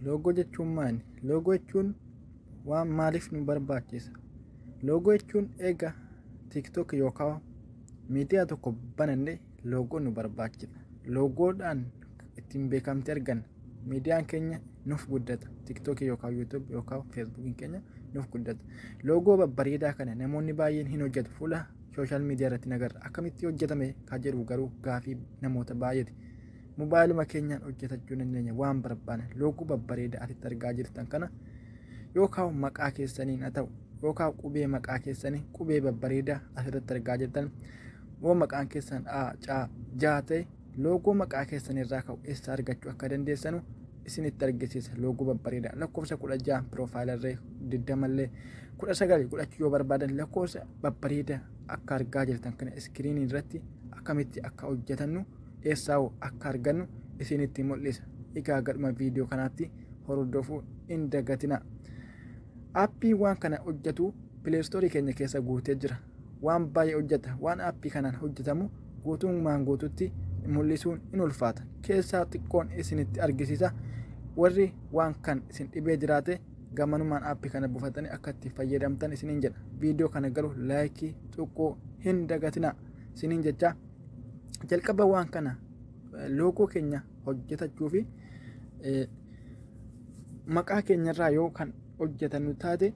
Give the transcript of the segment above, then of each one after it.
Loogoo jechuun maali? Loogoo jechuun waan maaliif nu barbaachisa? Loogoo jechuun egaa TikTok yookaan miidiyaa tokko banannee loogoo nu barbaachisa. Loogoodhaan ittiin beekamtii arganna. Miidiyaan keenya nuuf guddata. TikTok yookaan YouTube yookaan Facebook keenya nuuf guddata. Loogoo babbareedaa kana namoonni baay'een hin hojjetu. Fuula sooshaal miidiyaa irratti nagarra. Akkamitti hojjetame kan jedhu garuu gaafii namoota baay'eeti. Mobaayiluma keenyaan hojjetachuu dandeenya waan barbaanne. Loogoo babbareedaa asitti argaa jirtan kana yookaan maqaa keessaniin haa ta'u yookaan qubee maqaa keessanii qubee babbareedaa asirratti argaa jirtan yoo maqaan keessan jaa ta'e loogoo maqaa keessanirraa ka'u eessa argachuu akka dandeessanu isinitti argisiisa. Loogoo babbareedaa lakkoofsa 16 piroofaayilirree 20 19 godhachuu yoo barbaadan lakkoofsa babbareedaa akka argaa jirtan kana iskiriinii irratti akkamitti akka hojjetannu eessaa'u akka argannu isinitti mul'isa. Egaa gadhuma viidiyoo kanaatti hordofuu hin dagatina. Aappii waan kana hojjetu pileestoorii keenya keessa guutee jira. Waan baay'ee hojjeta. Waan aappii kanaan hojjetamu guutummaan guututti mul'isuun in ulfaata. Keessaa xiqqoon isinitti argisiisa. Warri waan kan isin dhibee jiraate gamanumaan aappii kana buufatanii akka itti fayyadamtan isiniin jedha. Viidiyoo kana garuu laayikii xiqqoo hin dagatina isiniin jecha. Jalqaba waan kana loogoo keenya hojjetachuu fi maqaa keenyarraa yoo kan hojjetannu taate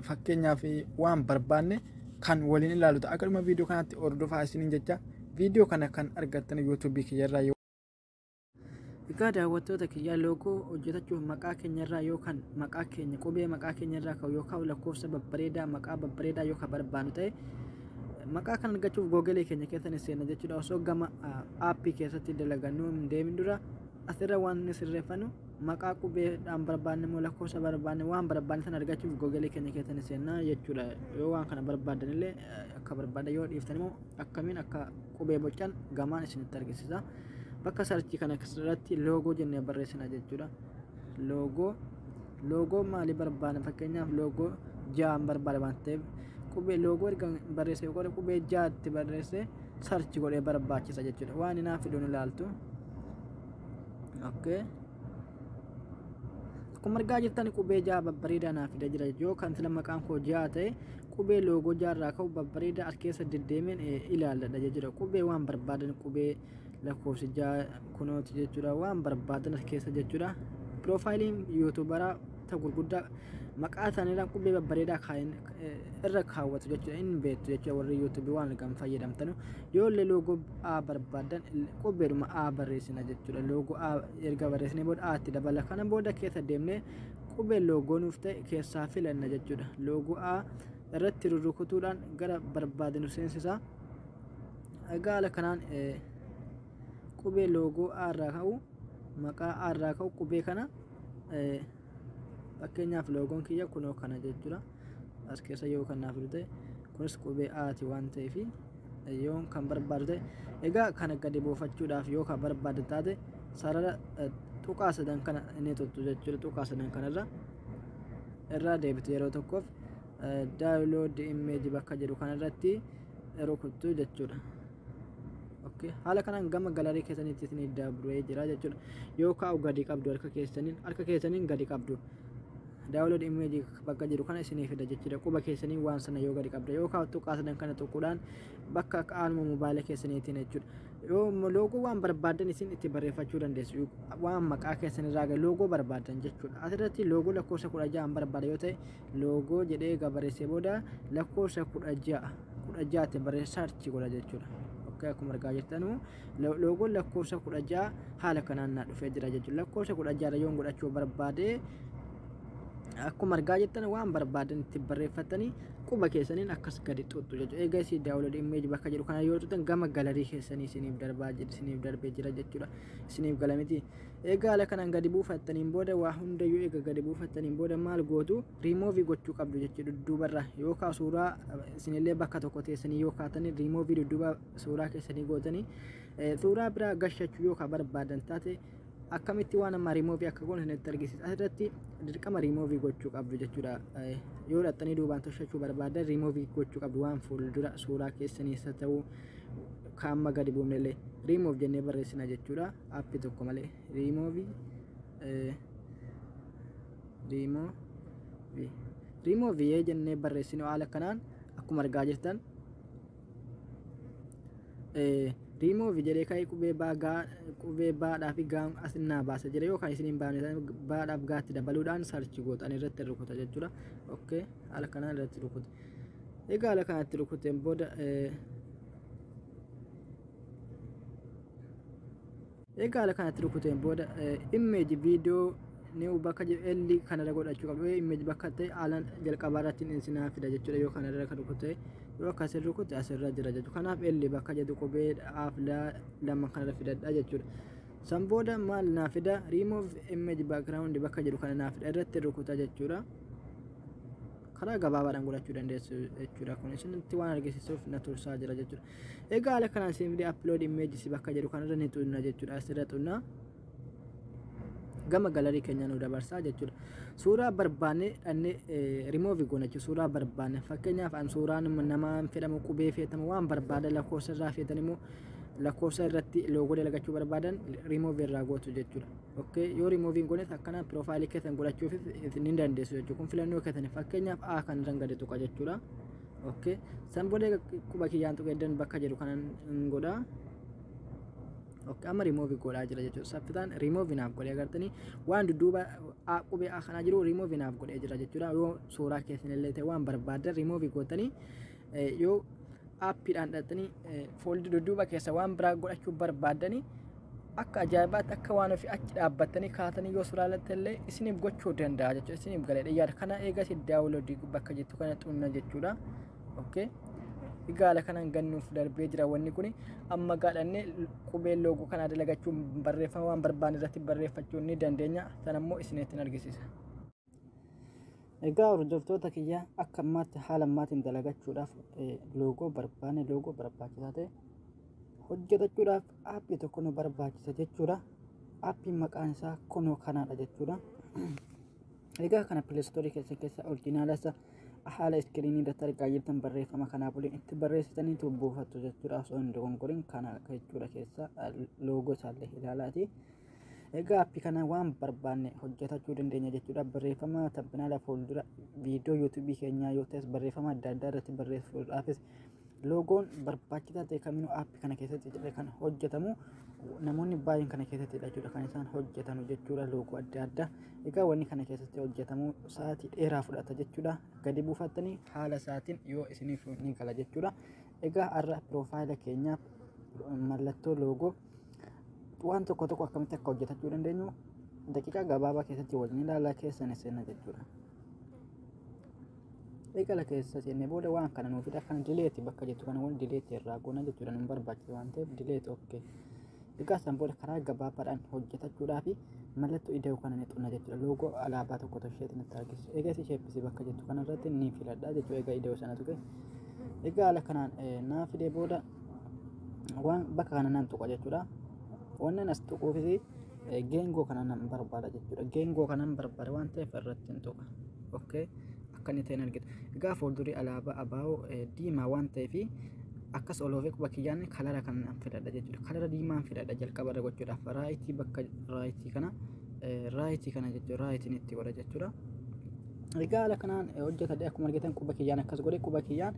fakkeenyaaf waan barbaanne kan waliin ilaalu ta'a. Akkasuma viidiyoo kanatti hordofaa isiniin jecha. Viidiyoo kana kan argattan YouTube kiyyarraa yoo egaa daawwattoota kiyyaa loogoo hojjetachuuf maqaa keenyarraa yookaan maqaa keenya qubee maqaa keenyarraa ka'u yookaan lakkoofsa babbareedaa maqaa babbareedaa yookaan barbaannu ta'e maqaa kan argachuuf googelee keenya keessan seenna jechuudha. Osoo gama aappii keessatti dalagannu hin deemin dura asirra waan sirreeffannu maqaa qubeedhaan barbaanne moo lakkoofsa barbaanne waan barbaanne sana argachuuf googelee keenya keessan seenna jechuudha. Yoo waan kana barbaadan illee akka barbaadan yoo dhiiftan immoo akkamiin akka qubee bocan gamaan isinitti argisiisa. Bakka sarchii kana irratti loogoo jennee barreessina jechuudha. Loogoo maali barbaanne fakkeenyaaf loogoo ja'an barbaade waan ta'eef qubee loogoo erga barreesse yookaan qubee ja'atti barreesse sarchi godhee barbaachisa jechuudha. Waan inaaf fiduun ilaaltu. Okay. Akkuma argaa jirtan qubee ja'a babbareedaa naaf fida jira. Yoo kan sila maqaan koo ja'a ta'e qubee loogoo ja'arraa ka'u babbareedaa as keessa deddeemeen ilaalladha jechuudha. Qubee waan barbaadan qubee lakkoofsi ja'a kunooti jechuudha. Waan barbaadan as keessa jechuudha. Piroofaayiliin yuutuubaraa ta'u gurguddaa maqaa isaaniirraan qubee babbareedaa irra kaawwatu jechuudha. Inni beektu jechuudha warri yuutuubii waan kan fayyadamtanu. Yoo illee loogoo A barbaadan qubeedhuma A barreessina jechuudha. Loogoo A erga barreessinee booda A itti dabala. Kana booda keessa deemnee qubee loogoo nuuf ta'e keessaa filanna jechuudha. Loogoo A irratti rukutuudhaan gara barbaadanu seensisa. Egaa haala kanaan qubee loogoo A irraa ka'u maqaa A irraa ka'u qubee kana fakkeenyaaf loogoon kiyya kunoo kana jechuudha. As keessa yoo kan naaf ta'e kunis qubee Aati waan ta'eef yoo kan barbaadu ta'e egaa kana gadi buufachuudhaaf yoo kan barbaadu taate sarara tuqaa sadan kana inni tuttu jechuudha. Tuqaa sadan kanarra irraa deebitu yeroo tokkoof daawunlood imeejii bakka jedhu kanarratti rukuttu jechuudha. Okay. Haala kanaan gama galarii keessanitti isin dabree jira jechuudha. Yoo kaa'u gadi qabdu harka keessaniin gadi qabdu. Daawunlood imeejii bakka jiru kana isinii fida jechuudha. Quba keessanii waan sana yoo gadi qabda yoo kaa'u tuqaa sadan kana tuquudhaan bakka qaanuma mobaayila keessaniitiin jechuudha. Yoo loogoo waan barbaadan isin itti barreeffachuu dandeessu. Waan maqaa keessanirraa loogoo barbaadan jechuudha. Asirratti loogoo lakkoofsa 16 barbaada yoo ta'e loogoo jedhee barreessee booda lakkoofsa 16 barreessee sarchi godha jechuudha. Akkuma argaa jirtanu loogoon lakkoofsa 16 haala kanaan na dhufee jira jechuudha. Lakkoofsa 16 yoo godhachuu barbaade akkuma argaa jirtan waan barbaadan itti barreeffatanii quba keessaniin akkas gadi tuttu jechuudha. Egaa isin daawunlood imeejii bakka jedhu kana yoo tuttan gama galarii keessanii isiniif darbee jira jechuudha. Isiniif galamiti. Egaa haala kanaan gadi buufattaniin booda waa hundayyuu egaa gadi buufattaniin booda maal gootu riimoovii gochuu qabdu jechuudha. Dudduubarra yookaan suuraa isinillee bakka tokko teessanii yoo kaatanii riimoovii dudduuba suuraa keessanii gootanii suuraa biraa gashachuu yookaan barbaadan taate akkamitti waan amma riimoovii akka goon isinitti argisiisa. Asirratti dirqama riimoovii gochuu qabdu jechuudha. Yoo dhaxxanii duubaan toshachuu barbaadan riimoovii gochuu qabdu waan fuuldura suuraa keessaniis haa ta'u kaamma gadi buufnellee remove jennee barreessina jechuudha. Aappii tokko malee remove remove jennee barreessinu haala kanaan akkuma argaa jirtan remove jedhee ka'ee qubee baadhaa fi gaa asinnaa baasa jedhe yookaan isiniin baafne baadhaaf gaatti dabaluudhaan sarchi gootan irratti rukuta jechuudha. Okay, haala kanaan irratti rukuta. Egaa haala kanatti rukuteen booda image video ni bakka elli kanarra godhachuu qabdu image bakka ta'e haalaan jalqabaa irratti isinaa fida jechuudha. yoo kanarra kan rukute yoo akkasii rukute asirra jira jechuudha. kanaaf elli bakka jedhu qubee lama kanarra fidadha jechuudha. san booda maal naa fida remove image background bakka jedhu kana naa fida irratti rukuta jechuudha. karaa gabaabaadhaan godhachuu dandeessu jechuudha. kun isinitti waan argisiisuuf na tursaa jira jechuudha. egaa haala kanaan isin video upload images bakka jedhu kanarra ni xunna jechuudha. asirra xunna gama galarii keenya nu dabarsaa jechuudha. suuraa barbaanne dhannee remove goona jechuudha. suuraa barbaanne fakkeenyaaf an suuraan namaan fedhamu qubee feetamu waan barbaada lakkoofsa irraa feetan immoo lakkoofsa irratti loogoo dalagachuu barbaadan remove irraa gootu jechuudha. Okay, yoo remove goonet akkana profile keessan godhachuuf ni dandeessu jechuudha. kun filannoo keessan fakkeenyaaf a kan rangade tuqa jechuudha. Okay, san booda quba kiyyaan tuqeeddan bakka jedhu kanan godha. Okay, amma remove godhaa jira jechuudha. Saffitaan remove naaf godhee agartanii waan dudduuba qubee kanaa jiru remove naaf godhee jira jechuudha. yoo suuraa keessan illee ta'e waan barbaadan remove gootanii yoo appiidhaan dhattanii fooldi dudduuba keessa waan biraa godhachuu barbaadanii akka ajaa'ibaatti akka waan ofii achi dhaabbattanii kaatanii yoo suuraa latte illee isiniif gochuu danda'a jechuudha. isiniif galee yaada kana eegas daawuloodii bakka jettu kana xunna jechuudha. Okay, egaa kanaan gannuuf darbee jira wanni kun amma gaadhannee qubee loogoo kana dalagachuun barreeffama waan barbaanne irratti barreeffachuu ni dandeenya. sanammoo isinitti argisiisa. egaa hordoftoota kiyya akka ammaatti haala ammaatiin dalagachuudhaaf loogoo barbaanne loogoo barbaachisaa ta'e hojjetachuudhaaf aappii tokko nu barbaachisa jechuudha. aappiin maqaan isaa kunoo kanaadha jechuudha. egaa kana pileestoorii keessa orjinaalasa haala iskiriinii irratti argaa jirtan barreeffama kanaaf waliin itti barreessitanii buufattu jechuudha. osoo hin dogongoriin kana jechuudha keessa loogoo isaallee ilaalaati. egaa aappii kana waan barbaanne hojjetachuu dandeenya jechuudha. barreeffama tabbinaala fuuldura viidiyoo yuutuubii keenyaa yoo ta'es barreeffama adda addaa irratti barreessuudhaafis loogoon barbaachisaa ta'e kaminuu aappii kana keessatti kan hojjetamu namoonni baay'een kana keessatti jechuudha kan isaan hojjetanu jechuudha. loogoo adda addaa egaa wanni kana keessatti hojjetamu sa'aatii dheeraa fudhata jechuudha. gadi buufattanii haala isaatiin yoo isiniif ni gala jechuudha. egaa har'a piroofaayila keenyaaf mallattoo loogoo waan tokko akkamitti akka hojjetachuu dandeenyu daqiiqaa gabaabaa keessatti waliin ilaalaa keessan seenna jechuudha. eegala keessa seenne booda waan kana nuuf fida kan dileeti bakka jettu kana waan dileeti irraa goona jechuudha. nun barbaachisa waan ta'eef dileeti. Okay, egaa san booda karaa gabaabaadhaan hojjetachuudhaa fi mallattoo ida'u kana ni xunna jechuudha. loogoo alaabaa tokko tosheetiin itti argisiisu. egaa si sheeppisi bakka jettu kana irratti ni filadha jechuudha. egaa ida'u sana tuqe egaa haala kanaan naa fidee booda waan bakka kana nan tuqa jechuudha. wannan as tuquufis geengoo kana nan barbaada jechuudha. geengoo kanan barbaada waan ta'eef irratti hin tuqa. Okay, akkani ta'een argita. egaa fuuldurii alaabaa abaa'oo diimaa waan ta'eef akkas oloofee quba kiyyaan kalara kan fidadha jechuudha. kalara diimaan fidadha jalqaba irra gochuudhaaf raayitii bakka raayitii kana jechuudha. raayitiin itti godha jechuudha. egaa haala kanaan hojjetadhe akkuma argitan quba kiyyaan akkas godhe quba kiyyaan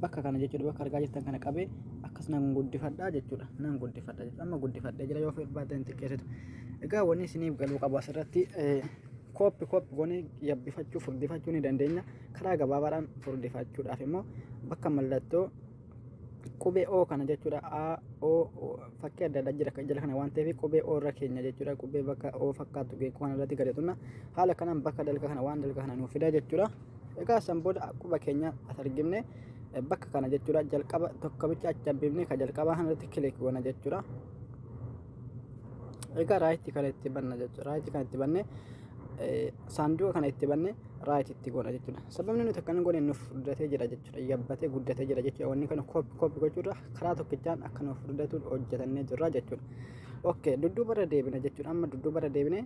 bakka kana jechuudha. bakka argaa jirtan kana qabee akkas nan guddifadha jechuudha. nan guddifadha jechuudha. amma guddifadhee jira yoo barbaadan xiqqeessitu. egaa wanni isiniif galuu qabu asirratti kooppi goonee yabbifachuu furdifachuu ni dandeenya. karaa gabaabaadhaan furdifachuudhaaf immoo bakka mallattoo qubee o kana jechuudha. fakkii adda addaa jira jala kana waan ta'eef qubee o irra keenya jechuudha. qubee bakka o fakkaatu geekoo kana irratti gadeetuna haala kanaan bakka dalga kana waan dalga kana nuuf fida jechuudha. egaa san booda quba keenya as argifne bakka kana jechuudha. jalqaba tokkobicha achi abbifne ka jalqabaa kanarratti kilik goona jechuudha. egaa raayitii kana itti banna jechuudha. raayitii kana itti banne saanduqa kana itti banne raayitii itti goona jechuudha. sababni nuti akkana goone nuuf furdatee jira jechuudha. yabbatee guddatee jira jechuudha. wanni kana kooppi gochuudha karaa tokkichaan akka nuuf furdatuun hojjetannee jirra jechuudha. Okay, dudduuba irra deebina jechuudha. amma dudduuba irra deebine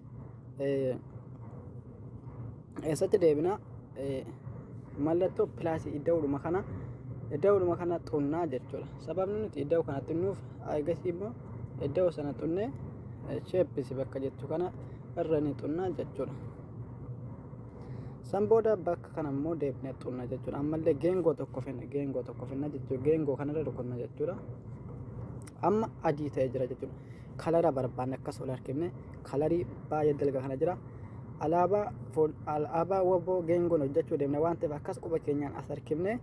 eessatti deebina mallattoo pilaasii idda'uudhuma kana xunnaa jechuudha. sababni nuti idda'u kana xunnuuf eegasii immoo idda'u sana xunnee sheeppisi bakka jettu kana irra ni xunnaa jechuudha. san booda bakka kana immoo deebinee xunna jechuudha. Ammallee geengoo tokko finna jechuudha. Geengoo kanarra rukunna jechuudha. Amma adii ta'ee jira jechuudha. Kalara barbaanne akkas ol harkifne kalarii baay'ee dalga kana jira. Alaabaa waboo geengoon hojjechuu deemna waan ta'eef akkas quba keenyaan as harkifne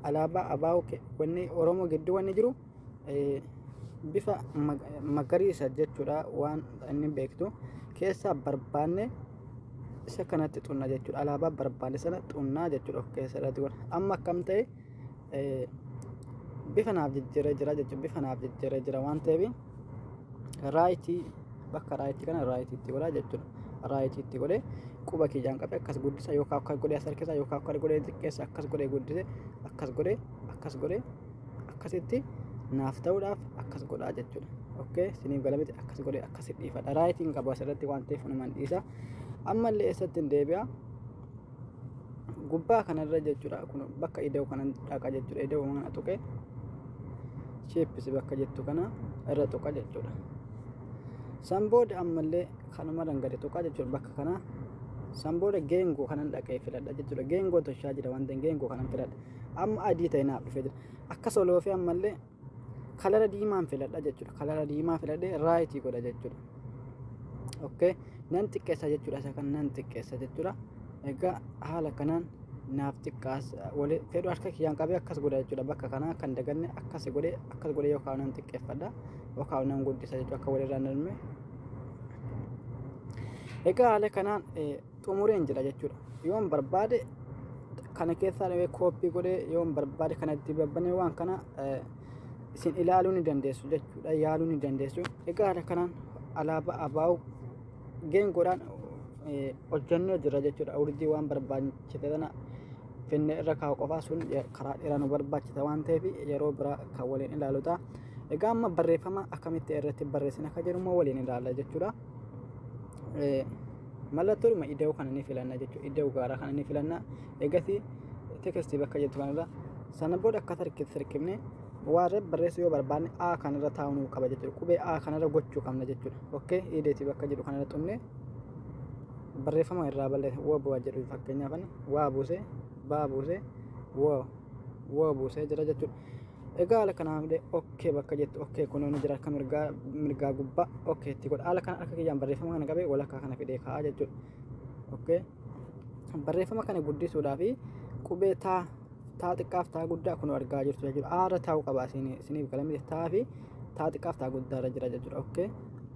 alaabaa abaa'u wanni Oromoo gidduu wanni jiru bifa magariisa jechuudha. Waan inni beektu keessaa barbaanne isa kanatti xunna jechuudha. Alaabaa barbaanne sana xunnaa jechuudha of keessatti. Amma akkam ta'e bifa naaf jijjiiree jira jechuudha. Bifa naaf jijjiiree jira waan ta'eef raayitii bakka raayitii kana raayitiitti godhaa jechuudha. Raayitiitti godhee quba kiyyaan qabee akkas guddisa yookaan akkas godhee as harkisa yookaan akkas godhee xiqqeessa akkas godhee guddise akkas godhee akkasitti naaf ta'uudhaaf akkas godhaa jechuudha. Okay, siniif galamiti akkas godhee akkasitti dhiifadha. Raayitiin qabu asirratti waan ta'eef numan dhiisa. Ammallee eessatti hin deebi'a. Gubbaa kanarra jechuudha. Kun bakka ida'u kanan dhaqa jechuudha. Ida'u mana tuqee sheeppisi bakka jettu kana irra tuqa jechuudha. San booda ammallee kanuma gadi tuqa jechuudha bakka kana. San booda geengoo kanan dhaqee filadha jechuudha. Geengoo toshaa jira waan ta'eef geengoo kanan filadha. Amma adii ta'e naaf dhufee jira. Akka soloofee ammallee kalara diimaan filadha jechuudha. Kalara diimaa filadhee raayitii godha jechuudha. Okay, nan xiqqeessa jechuudha. Isa kan nan xiqqeessa jechuudha. Egaa haala kanaan naaf xiqqaas wali fedhu harka kiyyaan qabee akkas godha jechuudha. Bakka kanaa kan daganne akkas godhee yookaan nan xiqqeeffadha yookaan nan guddisa jechuudha. Akka walirraa narme. Egaa haala kanaan xumureen jira jechuudha. Yoon barbaade kana keessaa kooppii godhee yoon barbaade kanatti babbanee waan kana isin ilaaluu ni dandeessu jechuudha. Yaaluu ni dandeessu. Egaa haala kanaan alaabaa abaa'u geengoodhaan hojjannee jira jechuudha. Urdii waan barbaachite sana finne irra kaa'u qofaa sun karaa dheeraa nu barbaachisa waan ta'eef yeroo biraa kan waliin ilaaluta. Egaa amma barreeffama akkamitti irratti barreessina akka jedhu immoo waliin ilaalla jechuudha. Mallattoodhuma ida'uu kana ni filanna jechuudha. Ida'uu gaaraa kana ni filanna. Egasii tekstii bakka jettu kanarra sana booda akka sirkifne waan barreessu yoo barbaanne A kanarra taa'uu qaba jechuudha. Qubee A kanarra gochuu qabna jechuudha. Okay, ideetii bakka jedhu kanarra xumne barreeffama irraa balleessa waa jedhu fakkeenyaaf waa buusee baa buusee waa buusee jira jechuudha. Egaa haala kanaan okay bakka jettu okay kunuun jira akka mirgaa gubbaa okay itti godha. Haala kana akka kiyyaan barreeffama kana qabee walakkaa kana fidee kaa'a jechuudha. Okay, barreeffama kana guddisuudhaaf qubee taa xiqqaaf taa guddaa kun argaa jirtu jechuudha. Aara taa'uu qaba isiniif galamiti taa fi taa xiqqaaf taa guddaa irra jira jechuudha. Okay,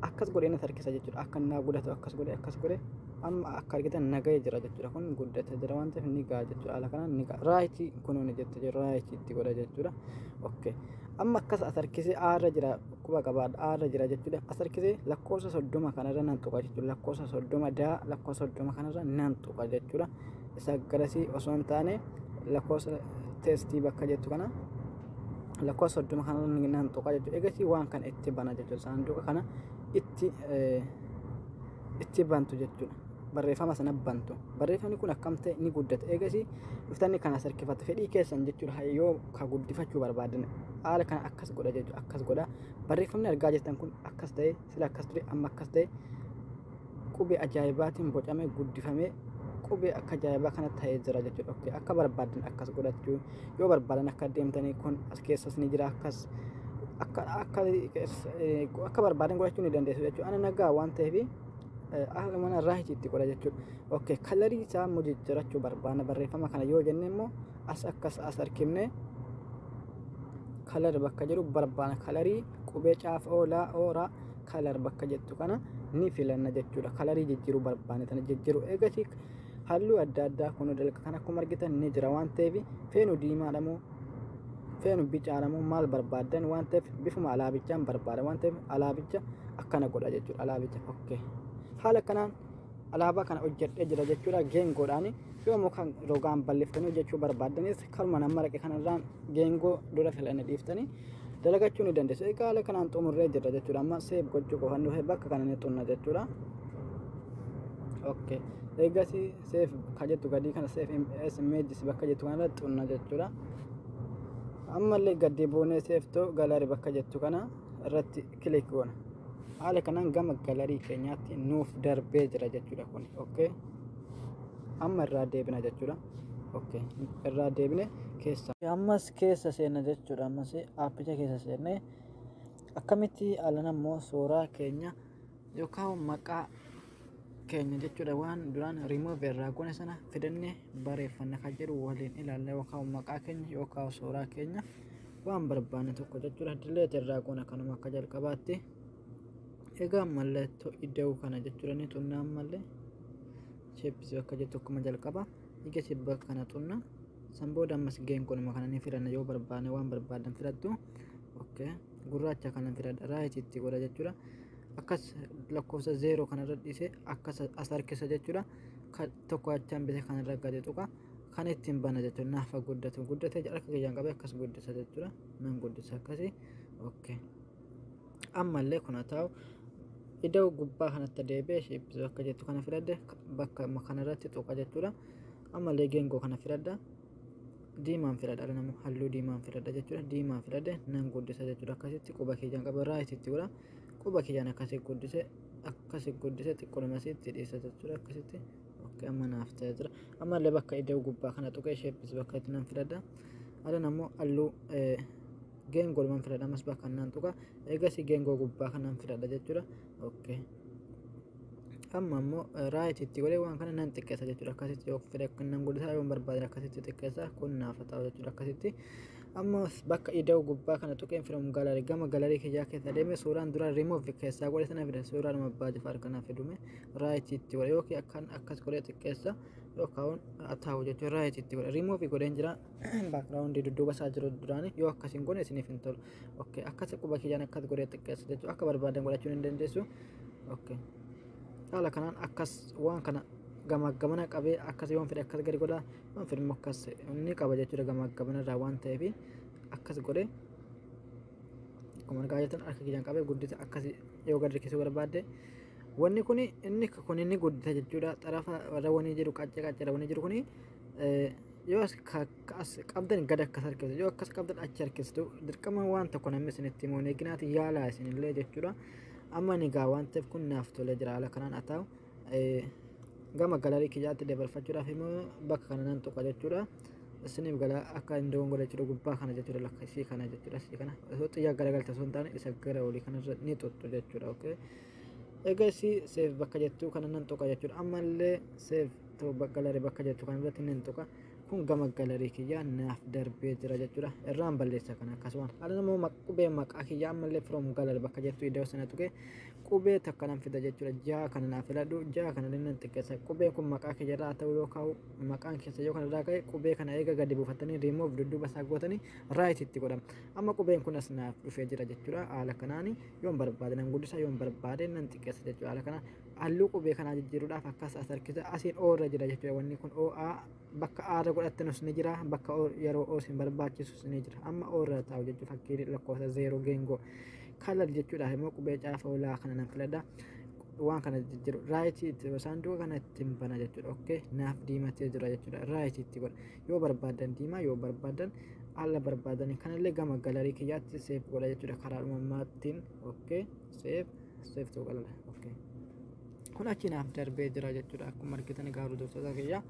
akkas godhee na harkisa jechuudha. Akka naa guddatu akkas godhee amma akka argitan nagahee jira jechuudha. Kun guddatee jira waan ta'eef ni ga'a jechuudha. Haala kanaan ni ga'a. Raayitii kunuun jette jira raayitii itti godha jechuudha. Okay, amma akkas as harkisee aarra jira quba qabaadha aarra jira jechuudha. As harkisee lakkoofsa 30 kanarra nan tuqa jechuudha. Lakkoofsa 30 lakkoofsa 30 kanarra nan tuqa jechuudha. Isa garasii osoo hin taane lakkoofsa teestii bakka jettu kana lakkoofsa 30 kanarra nan tuqa jechuudha. Egasii waan kana itti bana jechuudha. Saanduqa kana itti bantu jechuudha. Barreeffama sana bantu. Barreeffamni kun akkam ta'e ni guddata. Egasii dhuftanni kana sarkifatu fedhii keessan jechuudha. Yoo ka guddifachuu barbaadan haala kana akkas godha jechuudha. Akkas godha. Barreeffamni argaa jirtan kun akkas ta'e sila akkas ture amma akkas ta'e qubee ajaa'ibaatiin bocamee guddifamee qubee akka ajaa'ibaa kana ta'ee jira jechuudha. Okay, akka barbaadan akkas godhachuu yoo barbaadan akka deemtanii kun as keessas ni jira akkas akka barbaadan godhachuu ni dandeessu jechuudha. Ana nagaa waan ta'eef haala mana raayitii godha jechuudha. Okay, kalarii isaa jijjiirachuu barbaanna barreeffama kana yoo jenne immoo as akkas as harkifne kalar bakka jedhu barbaanna kalarii qubee caaf ooraa kalar bakka jettu kana ni filanna jechuudha. Kalarii jijjiiruu barbaanne tana jijjiiruu eegasii halluu adda addaa kun dalga kan akkuma argitan ni jira waan ta'eef feenu diimaadha moo feenu bicaadha moo maal barbaadan waan ta'eef bifuma alaabichaan barbaada waan ta'eef alaabicha akkana godha jechuudha. Alaabicha okay. Haala kanaan alaabaa kana hojjedhee jira jechuudha. Geengoodhaan yoo mukaan rogaan balleeffanii hojjechuu barbaadanis kalma nama raqee kanarraan geengoo dura filannee dhiiftanii dalagachuu ni dandeessu. Egaa haala kanaan xumurree jira jechuudha. Amma seef gochuu qofaan dhufee bakka kana ni xunna jechuudha. Okay, egasii seef ka jettu gadii kana seef images bakka jettu kana xunna jechuudha. Ammallee gadi buunee seeftoo galarii bakka jettu kana irratti kilik goona. Haala kanaan gama galarii keenyaatti nuuf darbee jira jechuudha kun. Okay, amma irraa deebina jechuudha. Okay, irraa deebine keessa ammas keessa seenna jechuudha. Ammas aappicha keessa seennee akkamitti alan ammoo suuraa keenya yookaan maqaa keenya jechuudha waan duraan remove irraa goone sana fidannee bareeffanna kan jedhu waliin ilaalla. Yookaan maqaa keenya yookaan suuraa keenya waan barbaanne tokko jechuudha delete irraa goona kanuma akka jalqabaatti. Egaa mallattoo iddoo kana jechuudha ni xunnaa mallee shapes akka jettu akkuma jalqaba ija sibba kana xunna sanbooda ammas geengoonuma kana ni fidanna yoo barbaanne waan barbaadan fidattu. Okay, gurraacha kana fidadha right itti godha jechuudha. Akkas lakkoofsa 0 kana irra dhiise akkas as harkisa jechuudha. Tokko achaan bise kana irra gadi tuqa kan ittiin bana jechuudha. Naafa guddate harka kiyyaan qabee akkas guddisa jechuudha. Nan guddisa akkasii. Okay, ammallee kun ta'u iddoo gubbaa kanatti deebi'ee shapes akka jettu kana fidadde bakka kana irratti tuqa jechuudha. Ammallee geengoo kana fidadha diimaan fidadha nama halluu diimaan fidadha jechuudha. Diimaan fidadde nan guddisa jechuudha. Akkasitti quba kiyyaan qabee right itti godha. Quba kiyyaan akkasii guddise xiqqoodhuma asitti dhiisa jechuudha. Akkasitti okay, amma naaf ta'ee jira. Ammallee bakka iddoo gubbaa kana tuqee shapes bakka itti nan fidadha. Adan ammoo halluu geengoodhumaan fidadha ammas bakka nan tuqa. Eegas geengoo gubbaa kanaan fidadha jechuudha. Okay, amma ammoo right itti godhee waan kana nan xiqqeessa jechuudha. Akkasitti yoo fedhe nan guddisa yoo barbaadan akkasitti xiqqeessa kun naaf ta'u jechuudha. Akkasitti amma bakka iddoo gubbaa kana tuqeen from gallery gama gallery kiyyaa keessa deeme suuraan dura remove keessaa godhe sana fida suuraan abbaa Jifaar kana fidume right itti godhe yookiin akkas godhee xiqqeessa yookaan ta'u jechuudha. Right itti godhe remove godheen jira background dudduuba isaa jiru duraanii yoo akkasiin godhe isiniif hin tolu. Okay, akkas quba kiyyaan akkas godhee xiqqeessa jechuudha. Akka barbaadan godhachuu hin dandeessu. Okay, haala kanaan akkas waan kana gamaggamana qabee akkas yoon fedhe akkas gadi godha waan fedhe akkas inni qaba jechuudha. Gamaggamana irraa waan ta'eef akkas godhe akkuma argaa jirtan harka kiyyaan qabee guddisa akkas yoo gadi rikkisuu barbaadde wanni kun inni guddisa jechuudha. Xarafa warra wanii jiru qaccee wanii jiru kun yoo as qabdan gad akkas harkistu yoo akkas qabdan achi harkistu dirqama waan tokko namni isinitti himuun eeginaati yaalaa isinillee jechuudha. Amma ni gaa waan ta'eef kun naaf tolee jira. Haala kanaan haa ta'u gama gallery kiyyaatti dabarfachuudhaaf immoo bakka kana nan tuqa jechuudha. Isiniif gala akka hin doongolle jechuudha gubbaa kana jechuudha lakkasii kana jechuudha. Isii kana osoo xiyyaa garagalte osoo hin taane isa gara olii kanarra ni tuttu jechuudha. Okay, egaa isii save bakka jettu kana nan tuqa jechuudha. Ammallee save ta'u gallery bakka jettu kana irratti nan tuqa. Kun gama gallery kiyyaa naaf darbee jira jechuudha. Irraan balleessa kana akkasuma haala namoo qubee maqaa kiyyaa ammallee from gallery bakka jettu iddoo sana tuqee qubee takka nan fida jechuudha. Ja'a kana naaf filadhu ja'a kana nan xiqqeessa. Qubeen kun maqaa kiyya irraa ta'u yookaan maqaan keessa yoo kana irraa ka'e qubee kana eega gadi buufatanii remove dudduuba isaa gootanii right itti godhama. Amma qubeen kun as naaf dhufee jira jechuudha. Haala kanaan yoon barbaade nan guddisa yoon barbaade nan xiqqeessa jechuudha. Haala kanaan halluu qubee kanaa jijjiiruudhaaf akkas as harkisa asiin o irra jira jechuudha. Wanni kun OA bakka aara godhattanus ni jira bakka yeroo osin barbaachisus ni jira. Amma o irra ta'u jechuudha. Fakkii lakkoofsa 0 geengoo color jechuudha. Immoo qubee caafa olaa kana nan filadha waan kana jijjiiru right itti saanduqa kana ittiin bana jechuudha. Okay, naaf diimatee jira jechuudha. Right itti godha yoo barbaadan diimaa yoo barbaadan alla barbaadan kanallee gama gallery kiyyaatti save godha jechuudha karaa dhumaattiin. Okay, save ta'uu qaba. Okay, kun achi naaf darbee jira jechuudha. Akkuma argitan gaarii dooftoota kiyyaa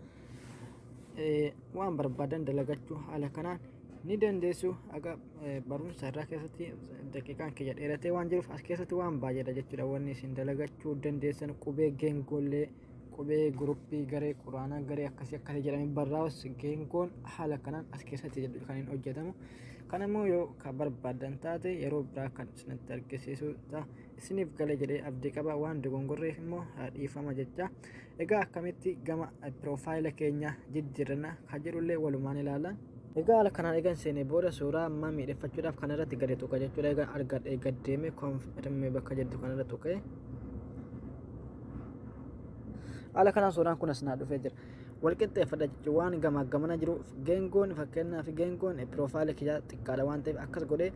waan barbaadan dalagachuu haala kanaan ni dandeessu. Aga barumsa irraa keessatti daqiiqaan kiyya dheeratee waan jiruuf as keessatti waan baay'eedha jechuudha. Wanni isin dalagachuu dandeessan qubee geengollee qubee guruppii garee quraanaa garee akkasii jedhamee barraa'us geengoon haala kanaan as keessatti jedhu kan hin hojjetamu. Kanammoo yoo ka barbaadan taate yeroo biraa kan isinitti argisiisu ta'a. Isiniif galee jedhee abdii qaba waan dogongorreef immoo dhiifama jecha. Egaa akkamitti gama piroofaayila keenya jijjiirranna kan jedhullee walumaan ilaalla. Egaa haala kanaan eegan seenee booda suuraa ammaa miidhagfachuudhaaf kanarratti gadi tuqa jechuudha. Egaa argadhee gaddeeme konfirmee bakka jedhu kanarra tuqee haala kanaan suuraan kun as naa dhufee jira. Walqixxeeffadha jechuun waan gamaggamana jiru geengoon fakkeenyaaf geengoon piroofaayila kiyyaa xiqqaadha waan ta'eef akkas godhee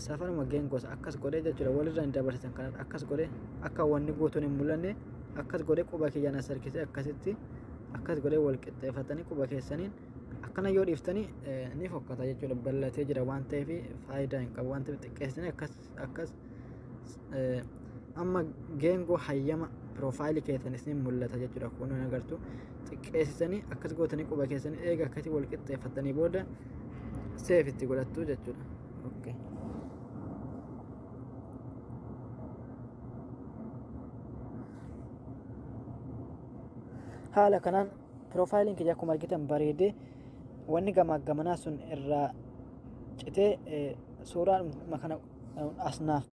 safaruma geengoos akkas godhee jechuudha. Walirra hin dabarsan kanadha akkas godhee akka wanni guutuun hin mul'anne akkas godhee quba kiyyaan as harkisee akkasitti akkas godhee walqixxeeffatanii quba keessaniin akkana yoo dhiiftanii ni fokkata jechuudha. Bal'atee jira waan ta'eef faayidaa hin qabu waan ta'eef xiqqeessanii akkas amma geengoo hayyama piroofaayilii keessan isin mul'ata jechuudha. Kun agartu xiqqeessitanii akkas gootanii quba keessanii eega akkasii wal qixxeeffatanii booda seef itti godhattu jechuudha. Okay. Haala kanaan piroofaayiliin kiyya akkuma argitan bareedee wanni gamaa sun irraa citee suuraa kana asnaaf